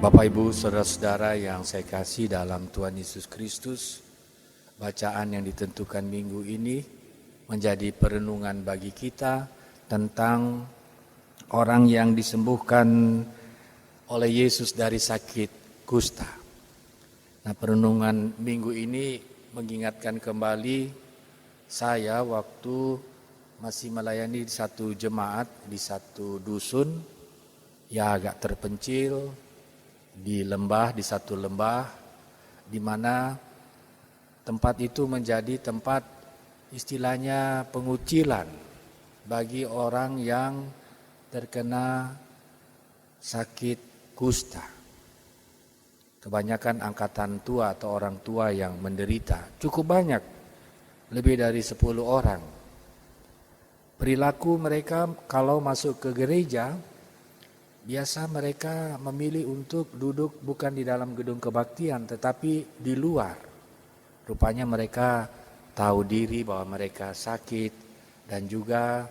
Bapak Ibu Saudara-saudara yang saya kasih dalam Tuhan Yesus Kristus, bacaan yang ditentukan minggu ini menjadi perenungan bagi kita tentang orang yang disembuhkan oleh Yesus dari sakit kusta. Nah, perenungan minggu ini mengingatkan kembali saya waktu masih melayani di satu jemaat, di satu dusun yang agak terpencil, di satu lembah, di mana tempat itu menjadi tempat istilahnya pengucilan bagi orang yang terkena sakit kusta. Kebanyakan angkatan tua atau orang tua yang menderita, cukup banyak, lebih dari 10 orang. Perilaku mereka kalau masuk ke gereja, biasa mereka memilih untuk duduk bukan di dalam gedung kebaktian tetapi di luar. Rupanya mereka tahu diri bahwa mereka sakit dan juga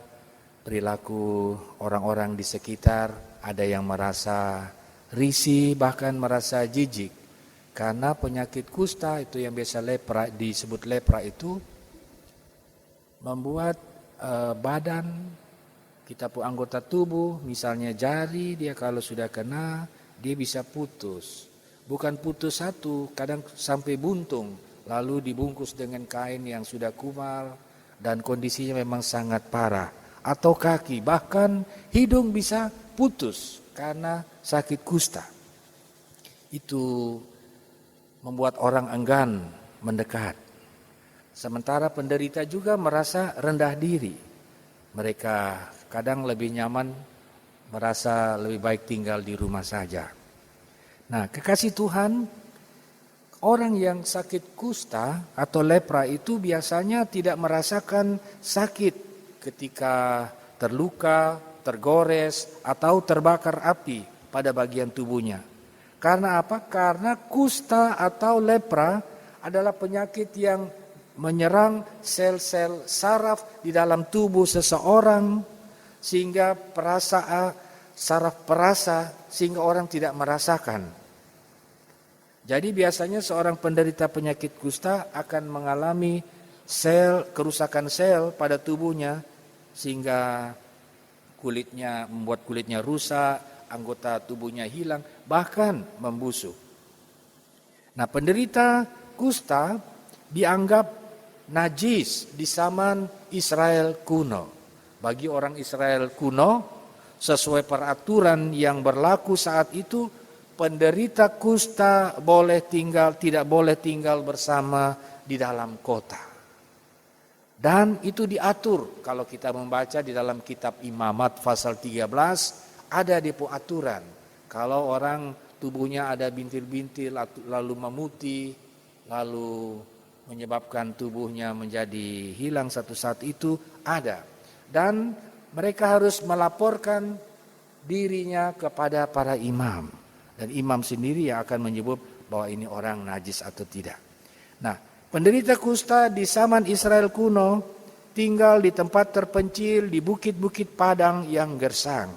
perilaku orang-orang di sekitar ada yang merasa risih bahkan merasa jijik karena penyakit kusta itu yang biasa disebut lepra itu membuat badan kita pun anggota tubuh, misalnya jari, dia kalau sudah kena, dia bisa putus. Bukan putus satu, kadang sampai buntung, lalu dibungkus dengan kain yang sudah kumal, dan kondisinya memang sangat parah. Atau kaki, bahkan hidung bisa putus karena sakit kusta. Itu membuat orang enggan mendekat. Sementara penderita juga merasa rendah diri. Mereka kadang lebih nyaman, merasa lebih baik tinggal di rumah saja. Nah, kekasih Tuhan, orang yang sakit kusta atau lepra itu biasanya tidak merasakan sakit ketika terluka, tergores, atau terbakar api pada bagian tubuhnya. Karena apa? Karena kusta atau lepra adalah penyakit yang menyerang sel-sel saraf di dalam tubuh seseorang, sehingga saraf perasa sehingga orang tidak merasakan. Jadi biasanya seorang penderita penyakit kusta akan mengalami kerusakan sel pada tubuhnya sehingga membuat kulitnya rusak, anggota tubuhnya hilang, bahkan membusuk. Nah, penderita kusta dianggap najis di zaman Israel kuno. Bagi orang Israel kuno, sesuai peraturan yang berlaku saat itu, penderita kusta tidak boleh tinggal bersama di dalam kota. Dan itu diatur, kalau kita membaca di dalam kitab Imamat pasal 13, ada depo aturan. Kalau orang tubuhnya ada bintil-bintil, lalu memutih, lalu menyebabkan tubuhnya menjadi hilang satu saat itu, ada. Dan mereka harus melaporkan dirinya kepada para imam. Dan imam sendiri yang akan menyebut bahwa ini orang najis atau tidak. Nah, penderita kusta di zaman Israel kuno tinggal di tempat terpencil di bukit-bukit padang yang gersang.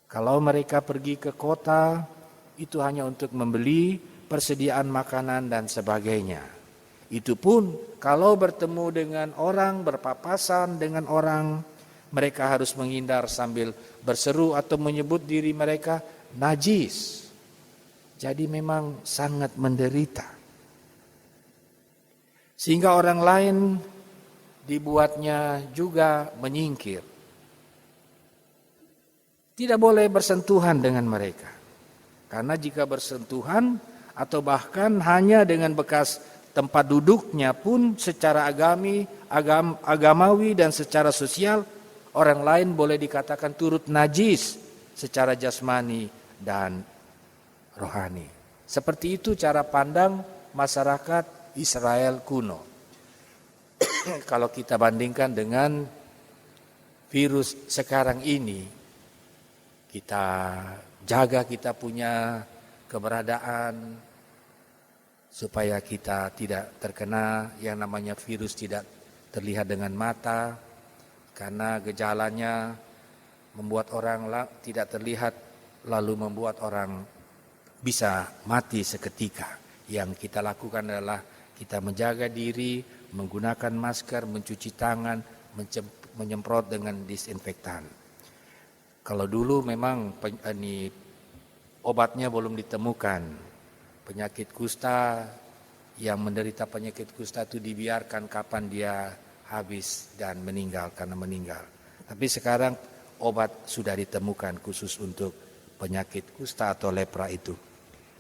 Kalau mereka pergi ke kota, itu hanya untuk membeli persediaan makanan dan sebagainya. Itu pun kalau bertemu dengan orang, berpapasan dengan orang, mereka harus menghindar sambil berseru atau menyebut diri mereka najis. Jadi memang sangat menderita. Sehingga orang lain dibuatnya juga menyingkir. Tidak boleh bersentuhan dengan mereka. Karena jika bersentuhan atau bahkan hanya dengan bekas tempat duduknya pun secara agamawi dan secara sosial, orang lain boleh dikatakan turut najis secara jasmani dan rohani. Seperti itu cara pandang masyarakat Israel kuno. Kalau kita bandingkan dengan virus sekarang ini, kita jaga kita punya keberadaan, supaya kita tidak terkena yang namanya virus tidak terlihat dengan mata, karena gejalanya membuat orang tidak terlihat lalu membuat orang bisa mati seketika. Yang kita lakukan adalah kita menjaga diri, menggunakan masker, mencuci tangan, menyemprot dengan disinfektan. Kalau dulu memang obatnya belum ditemukan, penyakit kusta, yang menderita penyakit kusta itu dibiarkan kapan dia habis dan meninggal karena meninggal. Tapi sekarang obat sudah ditemukan khusus untuk penyakit kusta atau lepra itu.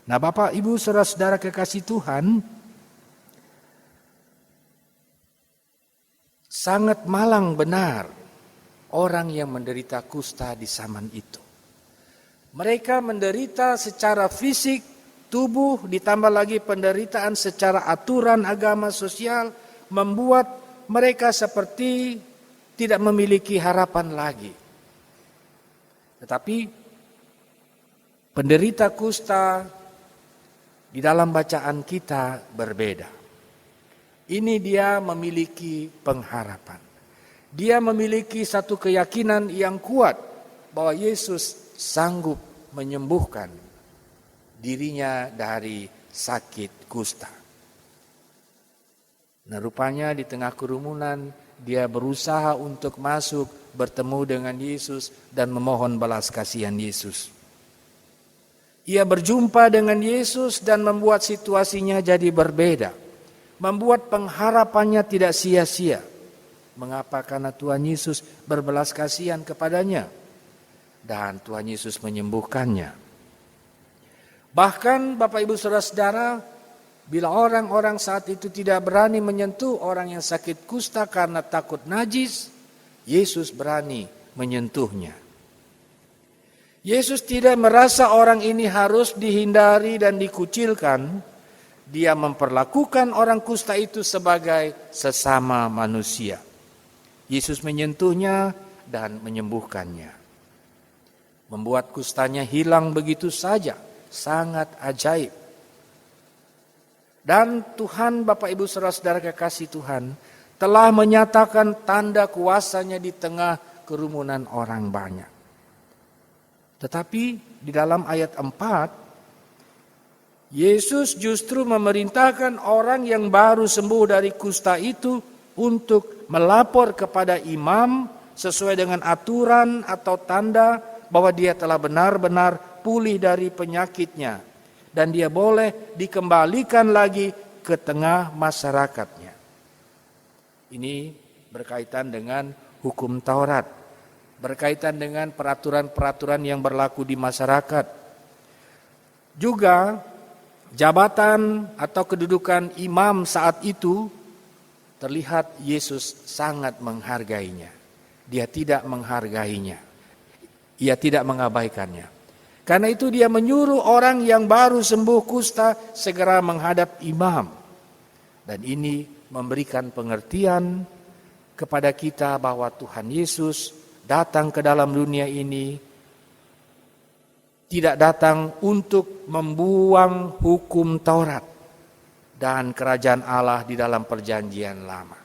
Nah, Bapak, Ibu, saudara-saudara kekasih Tuhan, sangat malang benar orang yang menderita kusta di zaman itu. Mereka menderita secara fisik, tubuh, ditambah lagi penderitaan secara aturan agama sosial, membuat mereka seperti tidak memiliki harapan lagi. Tetapi penderita kusta di dalam bacaan kita berbeda. Ini dia memiliki pengharapan. Dia memiliki satu keyakinan yang kuat bahwa Yesus sanggup menyembuhkan dirinya dari sakit kusta. Nah, rupanya di tengah kerumunan dia berusaha untuk masuk bertemu dengan Yesus dan memohon belas kasihan Yesus. Ia berjumpa dengan Yesus dan membuat situasinya jadi berbeda. Membuat pengharapannya tidak sia-sia. Mengapa? Karena Tuhan Yesus berbelas kasihan kepadanya. Dan Tuhan Yesus menyembuhkannya. Bahkan Bapak Ibu Saudara-saudara, bila orang-orang saat itu tidak berani menyentuh orang yang sakit kusta karena takut najis, Yesus berani menyentuhnya. Yesus tidak merasa orang ini harus dihindari dan dikucilkan. Dia memperlakukan orang kusta itu sebagai sesama manusia. Yesus menyentuhnya dan menyembuhkannya. Membuat kustanya hilang begitu saja. Sangat ajaib. Dan Tuhan, Bapak Ibu Saudara-saudara kekasih Tuhan, telah menyatakan tanda kuasanya di tengah kerumunan orang banyak. Tetapi di dalam ayat 4, Yesus justru memerintahkan orang yang baru sembuh dari kusta itu untuk melapor kepada imam sesuai dengan aturan atau tanda bahwa dia telah benar-benar pulih dari penyakitnya. Dan dia boleh dikembalikan lagi ke tengah masyarakatnya. Ini berkaitan dengan hukum Taurat. Berkaitan dengan peraturan-peraturan yang berlaku di masyarakat. Juga jabatan atau kedudukan imam saat itu terlihat Yesus sangat menghargainya. Dia tidak menghargainya. Ia tidak mengabaikannya. Karena itu dia menyuruh orang yang baru sembuh kusta segera menghadap imam. Dan ini memberikan pengertian kepada kita bahwa Tuhan Yesus datang ke dalam dunia ini tidak datang untuk membuang hukum Taurat dan kerajaan Allah di dalam perjanjian lama.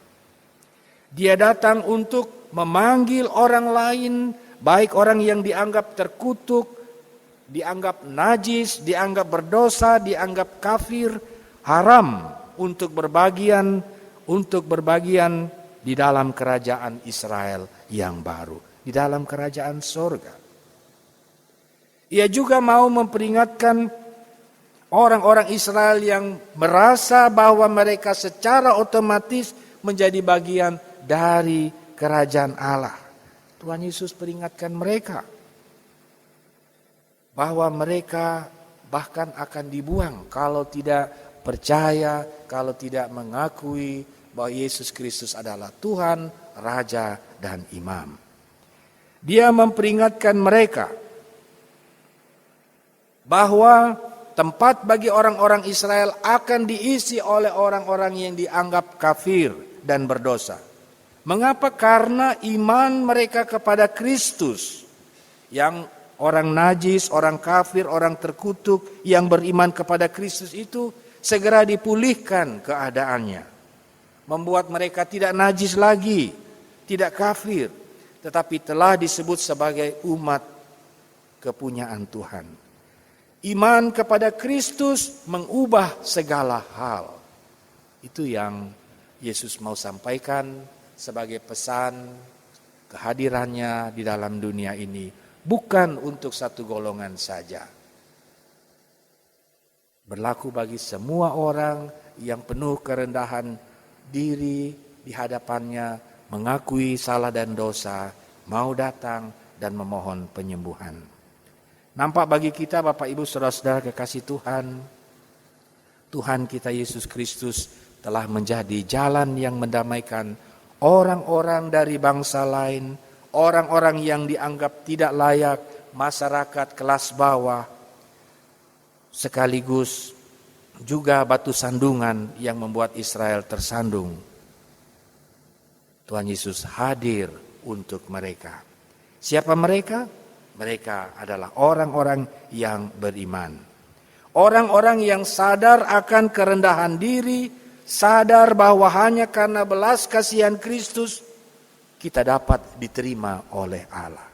Dia datang untuk memanggil orang lain, baik orang yang dianggap terkutuk, dianggap najis, dianggap berdosa, dianggap kafir, haram untuk berbagian di dalam kerajaan Israel yang baru, di dalam kerajaan sorga. Ia juga mau memperingatkan orang-orang Israel yang merasa bahwa mereka secara otomatis menjadi bagian dari kerajaan Allah. Tuhan Yesus peringatkan mereka bahwa mereka bahkan akan dibuang kalau tidak percaya, kalau tidak mengakui bahwa Yesus Kristus adalah Tuhan, Raja, dan Imam. Dia memperingatkan mereka bahwa tempat bagi orang-orang Israel akan diisi oleh orang-orang yang dianggap kafir dan berdosa. Mengapa? Karena iman mereka kepada Kristus, yang orang najis, orang kafir, orang terkutuk yang beriman kepada Kristus itu segera dipulihkan keadaannya. Membuat mereka tidak najis lagi, tidak kafir, tetapi telah disebut sebagai umat kepunyaan Tuhan. Iman kepada Kristus mengubah segala hal. Itu yang Yesus mau sampaikan sebagai pesan kehadirannya di dalam dunia ini. Bukan untuk satu golongan saja. Berlaku bagi semua orang yang penuh kerendahan diri di hadapannya, mengakui salah dan dosa, mau datang dan memohon penyembuhan. Nampak bagi kita Bapak Ibu Saudara-saudara kekasih Tuhan, Tuhan kita Yesus Kristus telah menjadi jalan yang mendamaikan orang-orang dari bangsa lain, orang-orang yang dianggap tidak layak, masyarakat kelas bawah, sekaligus juga batu sandungan yang membuat Israel tersandung. Tuhan Yesus hadir untuk mereka. Siapa mereka? Mereka adalah orang-orang yang beriman. Orang-orang yang sadar akan kerendahan diri, sadar bahwa hanya karena belas kasihan Kristus kita dapat diterima oleh Allah.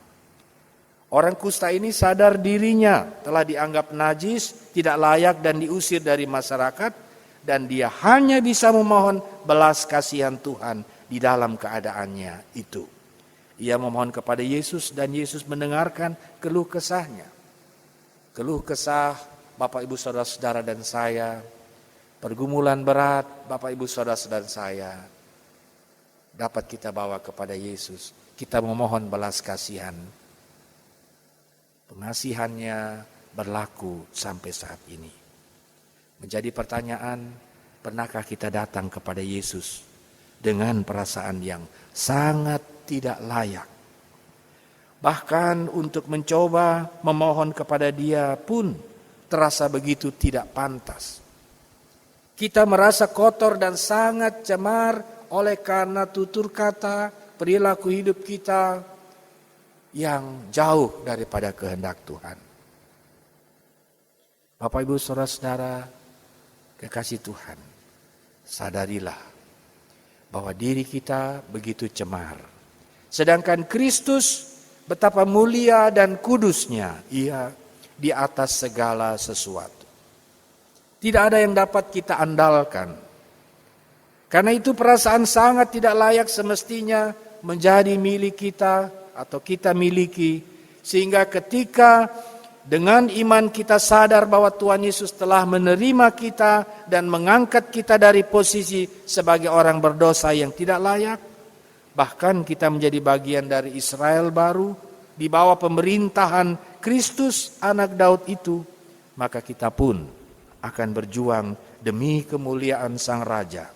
Orang kusta ini sadar dirinya telah dianggap najis, tidak layak dan diusir dari masyarakat, dan dia hanya bisa memohon belas kasihan Tuhan di dalam keadaannya itu. Ia memohon kepada Yesus dan Yesus mendengarkan keluh kesahnya. Keluh kesah Bapak Ibu Saudara-saudara dan saya, pergumulan berat Bapak Ibu Saudara-saudara saya, dapat kita bawa kepada Yesus. Kita memohon belas kasihan. Pengasihannya berlaku sampai saat ini. Menjadi pertanyaan, pernahkah kita datang kepada Yesus dengan perasaan yang sangat tidak layak? Bahkan untuk mencoba memohon kepada Dia pun terasa begitu tidak pantas. Kita merasa kotor dan sangat cemar oleh karena tutur kata, perilaku hidup kita yang jauh daripada kehendak Tuhan. Bapak Ibu Saudara-saudara kekasih Tuhan, sadarilah bahwa diri kita begitu cemar. Sedangkan Kristus betapa mulia dan kudusnya, Ia di atas segala sesuatu. Tidak ada yang dapat kita andalkan. Karena itu perasaan sangat tidak layak semestinya menjadi milik kita atau kita miliki. Sehingga ketika dengan iman kita sadar bahwa Tuhan Yesus telah menerima kita dan mengangkat kita dari posisi sebagai orang berdosa yang tidak layak. Bahkan kita menjadi bagian dari Israel baru di bawah pemerintahan Kristus anak Daud itu. Maka kita pun akan berjuang demi kemuliaan Sang Raja.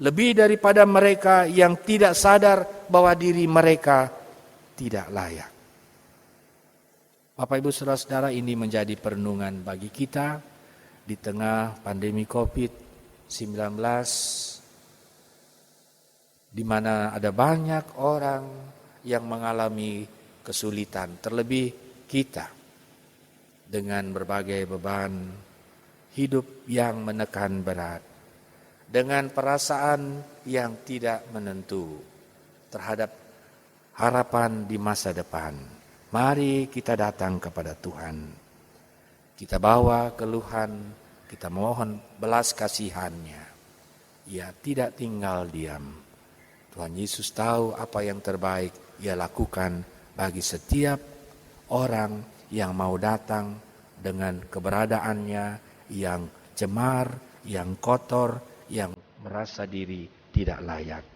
Lebih daripada mereka yang tidak sadar bahwa diri mereka tidak layak. Bapak Ibu Saudara-saudara, ini menjadi perenungan bagi kita di tengah pandemi COVID-19, di mana ada banyak orang yang mengalami kesulitan, terlebih kita dengan berbagai beban hidup yang menekan berat, dengan perasaan yang tidak menentu terhadap harapan di masa depan. Mari kita datang kepada Tuhan. Kita bawa keluhan, kita mohon belas kasihannya. Ia tidak tinggal diam. Tuhan Yesus tahu apa yang terbaik Ia lakukan bagi setiap orang yang mau datang dengan keberadaannya yang cemar, yang kotor, yang merasa diri tidak layak.